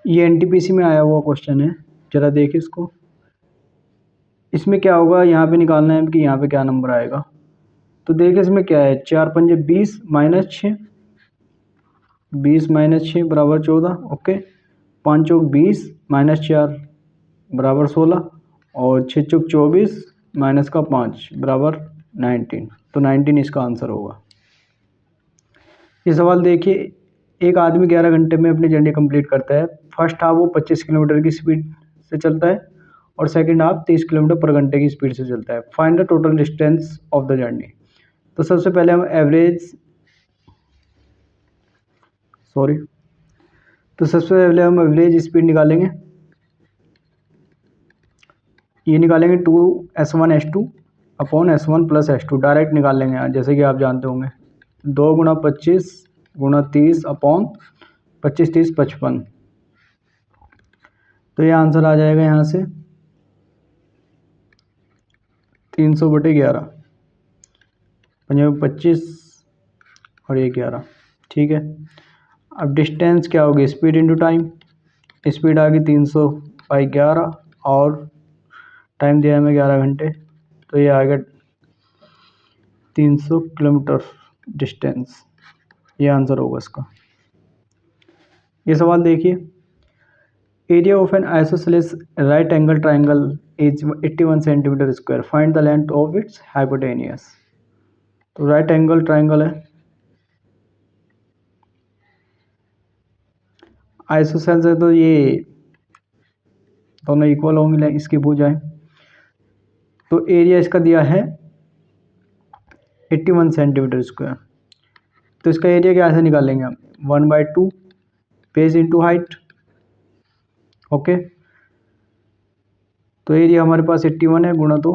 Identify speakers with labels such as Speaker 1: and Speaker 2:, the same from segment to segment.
Speaker 1: ये एनटीपीसी में आया हुआ क्वेश्चन है, ज़रा देखिए इसको। इसमें क्या होगा, यहाँ पे निकालना है कि यहाँ पे क्या नंबर आएगा। तो देखिए इसमें क्या है, 4 पंजे 20 माइनस 6, 20 माइनस 6 बराबर 14। ओके, 5 चौक 20 माइनस 4 बराबर 16 और 6 चौक 24 माइनस का 5 बराबर 19। तो 19 इसका आंसर होगा। ये सवाल देखिए, एक आदमी 11 घंटे में अपनी जर्नी कंप्लीट करता है। फर्स्ट हाफ वो 25 किलोमीटर की स्पीड से चलता है और सेकंड हाफ 30 किलोमीटर पर घंटे की स्पीड से चलता है। Find the total distance of the journey. तो सबसे पहले हम एवरेज स्पीड निकालेंगे। ये निकालेंगे 2s1 upon s1 plus s2, direct निकाल लेंगे जैसे कि आप जानते होंगे। 2 गुणा 25 गुणा 30 अपॉन 25 30 55। तो ये आंसर आ जाएगा यहाँ से 300/11, 25 और ये 11। ठीक है, अब डिस्टेंस क्या होगी, स्पीड इंटू टाइम। स्पीड आ गई 300/11 और टाइम दिया है हमें 11 घंटे, तो ये आ गया 300 किलोमीटर डिस्टेंस। ये आंसर होगा इसका। ये सवाल देखिए, area of N isosceles right angle triangle is 81 centimetre square, find the length of its hypotenuse. तो राइट एंगल ट्राइंगल है, आइसोसेल्स है, तो ये दोनों इक्वल होंगे इसकी भुजाएं। तो एरिया इसका दिया है 81 सेंटीमीटर स्क्वायर। तो इसका एरिया कैसे निकालेंगे हम, 1/2 बेस इंटू हाइट। ओके, तो एरिया हमारे पास 81 है, गुणा 2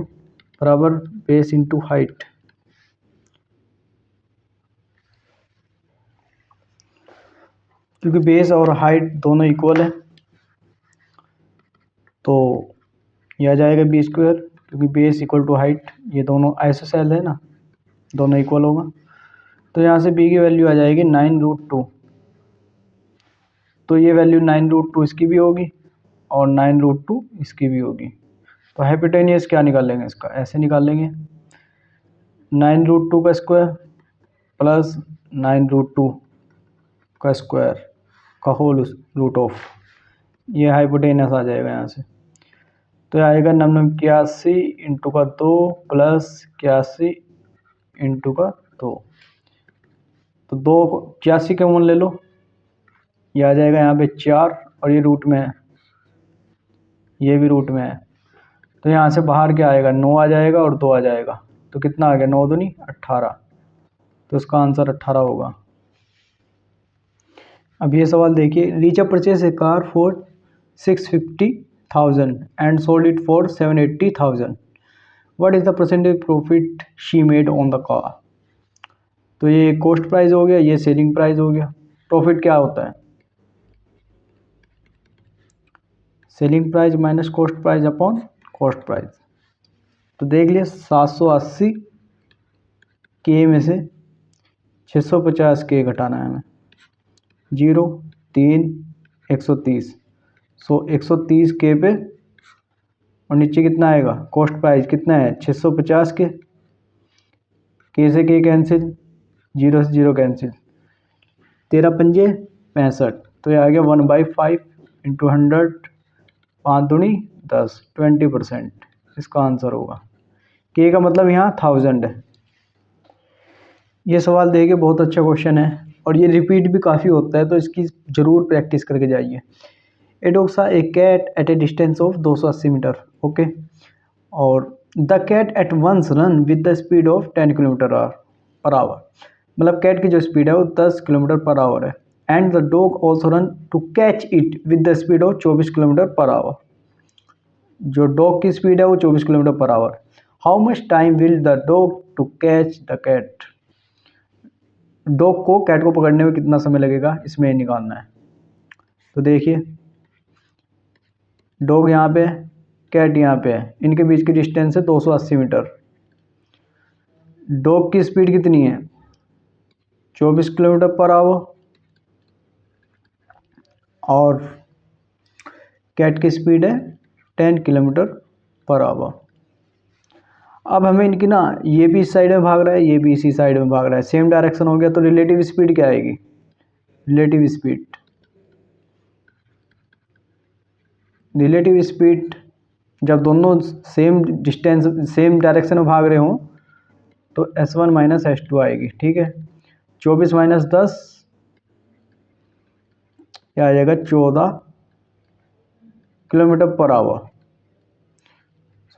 Speaker 1: बराबर बेस इंटू हाइट। क्योंकि बेस और हाइट दोनों इक्वल है तो यह आ जाएगा b², क्योंकि बेस इक्वल टू हाइट, ये दोनों आइसोसेल है ना, दोनों इक्वल होगा। तो यहाँ से b की वैल्यू आ जाएगी 9√2। तो ये वैल्यू 9√2 इसकी भी होगी और 9√2 इसकी भी होगी। तो हाइपोटेनियस क्या निकालेंगे इसका, ऐसे निकालेंगे 9√2 का स्क्वायर प्लस 9√2 का स्क्वायर का होल रूट ऑफ, ये हाइपोटेनस आ जाएगा यहाँ से। तो आएगा 81 इंटू का 2 प्लस 81 इंटू का 2। तो 2 81 कॉमन ले लो, ये आ जाएगा यहाँ पे 4 और ये रूट में है, ये भी रूट में है। तो यहाँ से बाहर क्या आएगा, 9 आ जाएगा और 2 आ जाएगा। तो कितना आ गया, 9 दूनी 18। तो इसका आंसर 18 होगा। अब ये सवाल देखिए, Richa purchase a car for 650,000 and sold it for 780,000, what is the percentage profit she made on the car. तो ये कॉस्ट प्राइस हो गया, ये सेलिंग प्राइस हो गया। प्रॉफिट क्या होता है, selling price minus cost price upon cost price. तो देख लिया 780 के में से 650 के घटाना है हमें, 0 3 130, 130 के पे और नीचे कितना आएगा, कॉस्ट प्राइस कितना है 650 के से के कैंसिल, 0 से 0 कैंसिल, 13 पंजे 65। तो ये आ गया 1/5 इंटू 100, 5 दूनी 10, 20% इसका आंसर होगा। के का मतलब यहाँ 1000 है। ये सवाल देखिए बहुत अच्छा क्वेश्चन है और ये रिपीट भी काफ़ी होता है, तो इसकी ज़रूर प्रैक्टिस करके जाइए। A dog saw a cat at a distance of 280 metre. Okay, और the cat at once ran with the speed of 10 kilometre per hour. मतलब कैट की जो स्पीड है वो 10 किलोमीटर पर आवर है। And the dog also run to catch it with the speed of 24 kilometre per hour. जो dog की speed है वो 24 kilometre per hour. How much time will the dog to catch the cat. Dog को cat को पकड़ने में कितना समय लगेगा, इसमें निकालना है। तो देखिए डॉग यहाँ पे है, कैट यहाँ पे है, इनके बीच की डिस्टेंस है 280 मीटर। डॉग की स्पीड कितनी है 24 किलोमीटर पर आवर और कैट की स्पीड है 10 किलोमीटर पर आवर। अब हमें इनकी ना, ये भी इस साइड में भाग रहा है, ये भी इसी साइड में भाग रहा है, सेम डायरेक्शन हो गया, तो रिलेटिव स्पीड क्या आएगी? रिलेटिव स्पीड जब दोनों सेम डिस्टेंस सेम डायरेक्शन में भाग रहे हों तो S1 माइनस S2 आएगी। ठीक है, 24 माइनस 10 क्या आ जाएगा? 14 किलोमीटर पर आवर।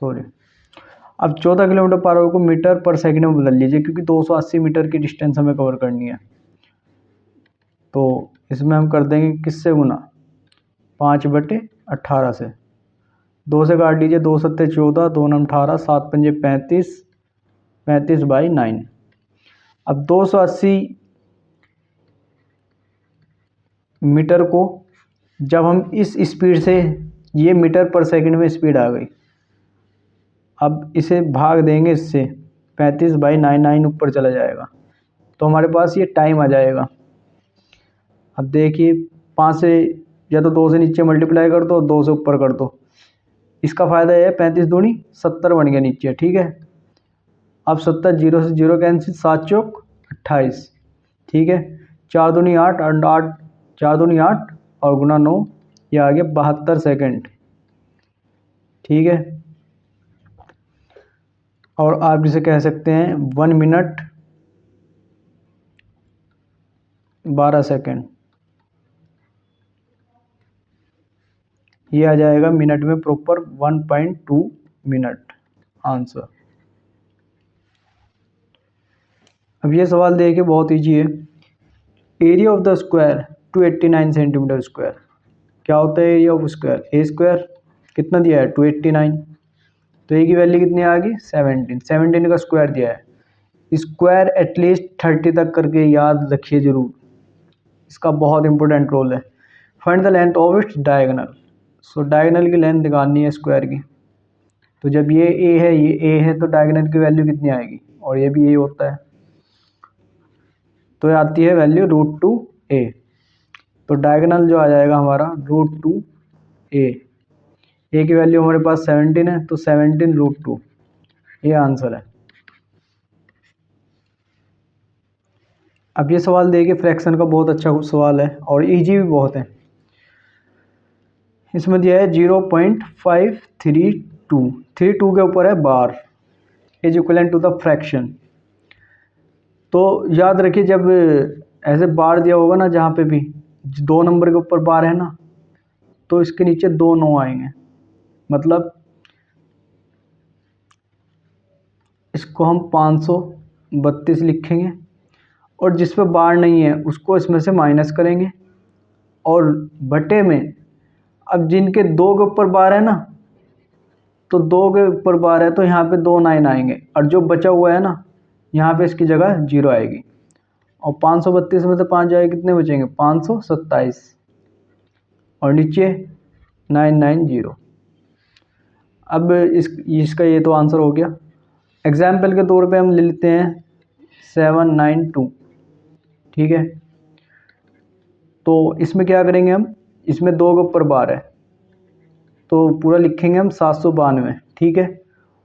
Speaker 1: सॉरी, अब 14 किलोमीटर पर आवर को मीटर पर सेकंड में बदल लीजिए, क्योंकि 280 मीटर की डिस्टेंस हमें कवर करनी है। तो इसमें हम कर देंगे किससे गुना? 5/18 से। 2 से काट लीजिए, 2 सत्ते 14, 2 नम 18, 7 पंजे 35, 35/9। अब 280 मीटर को जब हम इस स्पीड से, ये मीटर पर सेकंड में स्पीड आ गई, अब इसे भाग देंगे इससे, 35/9 ऊपर चला जाएगा, तो हमारे पास ये टाइम आ जाएगा। अब देखिए 5 से या तो 2 से नीचे मल्टीप्लाई कर दो, 2 से ऊपर कर दो। इसका फ़ायदा ये है 35 दूनी 70 बन गया नीचे। ठीक है, अब 70, 0 से 0 कैंसिल, 7 चौक 28। ठीक है, 4 दूनी 8 और 8, 4 दूनी 8 और गुना 9, ये आ गया 72 सेकेंड। ठीक है, और आप इसे कह सकते हैं 1 मिनट 12 सेकेंड। ये आ जाएगा मिनट में प्रॉपर 1.2 मिनट आंसर। अब ये सवाल देखिए, बहुत ईजी है। Area of the square 289 centimetre square. क्या होता है area of square? A square कितना दिया है? 289। तो ए की वैल्यू कितनी आ गई? 17। 17 का स्क्वायर दिया है। स्क्वायर एटलीस्ट 30 तक करके याद रखिए जरूर, इसका बहुत इंपॉर्टेंट रोल है। Find the length of its diagonal. So diagonal की लेंथ निकालनी है स्क्वायर की। तो जब ये ए है, ये ए है, तो डायगोनल की वैल्यू कितनी आएगी? और ये भी ए होता है, तो आती है वैल्यू √2a। तो डायगोनल जो आ जाएगा हमारा √2a। ए की वैल्यू हमारे पास 17 है, तो 17√2, ये आंसर है। अब ये सवाल देखिए, फ्रैक्शन का बहुत अच्छा सवाल है और इजी भी बहुत है। इसमें दिया है 0.532, 32 के ऊपर है bar, is equivalent to the fraction. तो याद रखिए, जब ऐसे बार दिया होगा ना, जहाँ पे भी 2 नंबर के ऊपर बार है ना, तो इसके नीचे 2 9 आएंगे, मतलब इसको हम 532 लिखेंगे, और जिस पे बार नहीं है उसको इसमें से माइनस करेंगे, और बटे में, अब जिनके 2 के ऊपर बार है ना, तो 2 के ऊपर बार है तो यहाँ पे 2 9 आएंगे, और जो बचा हुआ है ना, यहाँ पे इसकी जगह 0 आएगी, और 532 में से 5 जाएगा, कितने बचेंगे? 527, और नीचे 990। अब इसका ये तो आंसर हो गया। एग्जाम्पल के तौर पे हम ले लेते हैं 792। ठीक है, तो इसमें क्या करेंगे हम, इसमें 2 के ऊपर बार है तो पूरा लिखेंगे हम 792। ठीक है,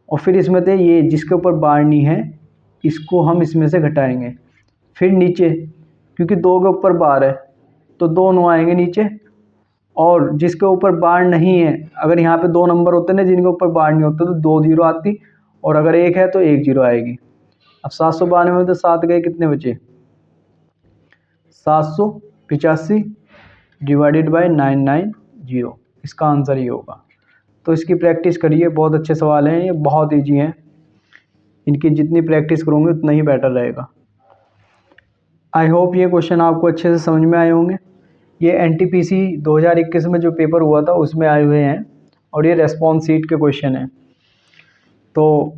Speaker 1: और फिर इसमें से ये जिसके ऊपर बार नहीं है इसको हम इसमें से घटाएंगे, फिर नीचे, क्योंकि 2 के ऊपर बार है तो 2 9 आएंगे नीचे, और जिसके ऊपर बार नहीं है, अगर यहाँ पे 2 नंबर होते ना जिनके ऊपर बार नहीं होते, तो 2 0 आती, और अगर 1 है तो 1 0 आएगी। अब 792 में तो 7 गए, कितने बचे? 785 डिवाइडेड बाय 990, इसका आंसर ये होगा। तो इसकी प्रैक्टिस करिए, बहुत अच्छे सवाल हैं ये, बहुत ईजी हैं, इनकी जितनी प्रैक्टिस करोगे उतना ही बेटर रहेगा। आई होप ये क्वेश्चन आपको अच्छे से समझ में आए होंगे। ये NTPC 2021 में जो पेपर हुआ था उसमें आए हुए हैं, और ये रेस्पॉन्स सीट के क्वेश्चन हैं। तो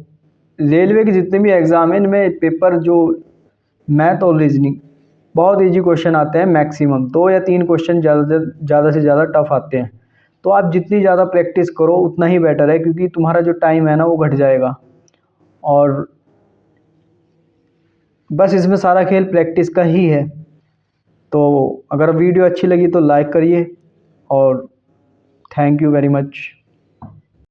Speaker 1: रेलवे के जितने भी एग्ज़ाम हैं इनमें पेपर जो मैथ और रीजनिंग बहुत इजी क्वेश्चन आते हैं, मैक्सिमम 2 या 3 क्वेश्चन ज़्यादा से ज़्यादा टफ आते हैं। तो आप जितनी ज़्यादा प्रैक्टिस करो उतना ही बेटर है, क्योंकि तुम्हारा जो टाइम है ना वो घट जाएगा। और बस इसमें सारा खेल प्रैक्टिस का ही है। तो अगर वीडियो अच्छी लगी तो लाइक करिए, और थैंक यू वेरी मच।